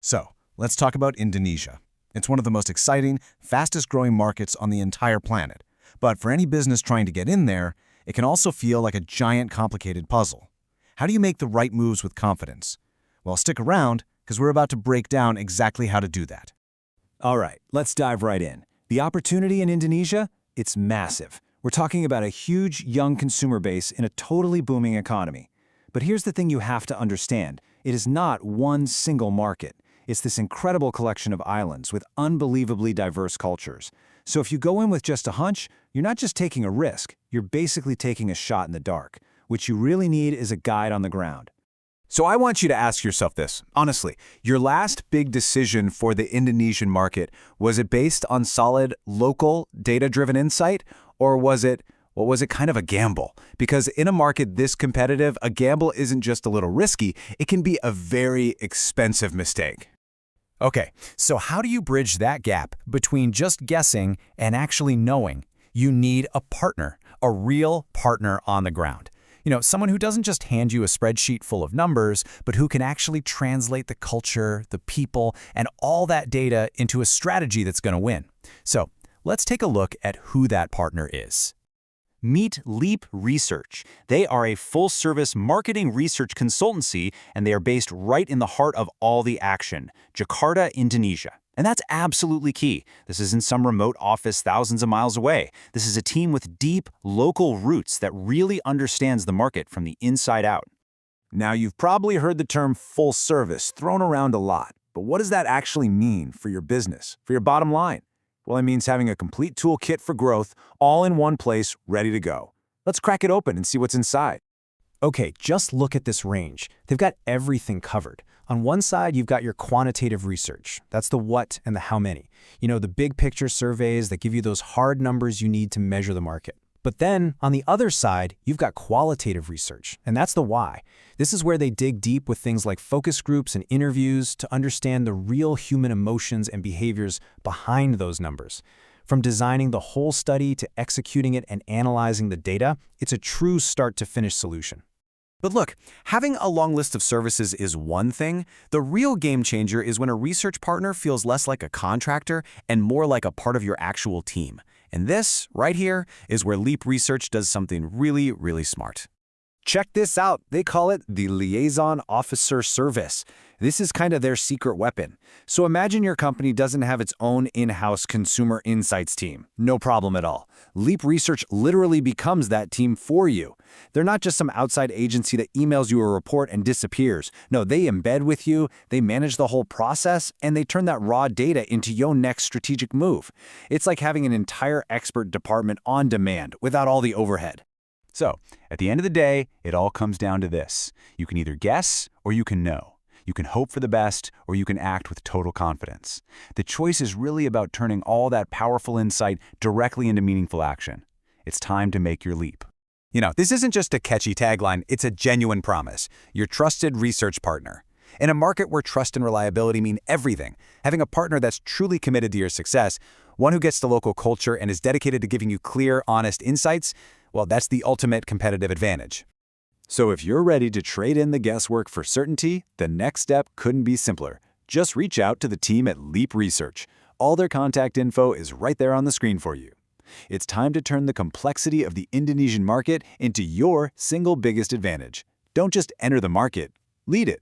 So, let's talk about Indonesia. It's one of the most exciting, fastest-growing markets on the entire planet. But for any business trying to get in there, it can also feel like a giant, complicated puzzle. How do you make the right moves with confidence? Well, stick around, because we're about to break down exactly how to do that. All right, let's dive right in. The opportunity in Indonesia? It's massive. We're talking about a huge young consumer base in a totally booming economy. But here's the thing you have to understand. It is not one single market. It's this incredible collection of islands with unbelievably diverse cultures. So if you go in with just a hunch, you're not just taking a risk, you're basically taking a shot in the dark. What you really need is a guide on the ground. So I want you to ask yourself this, honestly. Your last big decision for the Indonesian market, was it based on solid, local, data-driven insight, or was it kind of a gamble? Because in a market this competitive, a gamble isn't just a little risky, it can be a very expensive mistake. Okay, so how do you bridge that gap between just guessing and actually knowing? You need a partner, a real partner on the ground. Someone who doesn't just hand you a spreadsheet full of numbers, but who can actually translate the culture, the people, and all that data into a strategy that's going to win. So let's take a look at who that partner is. Meet Leap Research. They are a full-service marketing research consultancy, and they are based right in the heart of all the action, Jakarta, Indonesia. And that's absolutely key. This isn't some remote office thousands of miles away. This is a team with deep, local roots that really understands the market from the inside out. Now, you've probably heard the term full service thrown around a lot, but what does that actually mean for your business, for your bottom line? Well, it means having a complete toolkit for growth, all in one place, ready to go. Let's crack it open and see what's inside. Okay, just look at this range. They've got everything covered. On one side, you've got your quantitative research. That's the what and the how many. The big picture surveys that give you those hard numbers you need to measure the market. But then, on the other side, you've got qualitative research, and that's the why. This is where they dig deep with things like focus groups and interviews to understand the real human emotions and behaviors behind those numbers. From designing the whole study to executing it and analyzing the data, it's a true start-to-finish solution. But look, having a long list of services is one thing. The real game changer is when a research partner feels less like a contractor and more like a part of your actual team. And this, right here, is where Leap Research does something really, really smart. Check this out. They call it the Liaison Officer Service. This is kind of their secret weapon. So imagine your company doesn't have its own in-house consumer insights team. No problem at all. Leap Research literally becomes that team for you. They're not just some outside agency that emails you a report and disappears. No, they embed with you, they manage the whole process, and they turn that raw data into your next strategic move. It's like having an entire expert department on demand without all the overhead. So, at the end of the day, it all comes down to this. You can either guess or you can know. You can hope for the best or you can act with total confidence. The choice is really about turning all that powerful insight directly into meaningful action. It's time to make your leap. This isn't just a catchy tagline, it's a genuine promise. Your trusted research partner. In a market where trust and reliability mean everything, having a partner that's truly committed to your success, one who gets the local culture and is dedicated to giving you clear, honest insights, well, that's the ultimate competitive advantage. So if you're ready to trade in the guesswork for certainty, the next step couldn't be simpler. Just reach out to the team at Leap Research. All their contact info is right there on the screen for you. It's time to turn the complexity of the Indonesian market into your single biggest advantage. Don't just enter the market, lead it.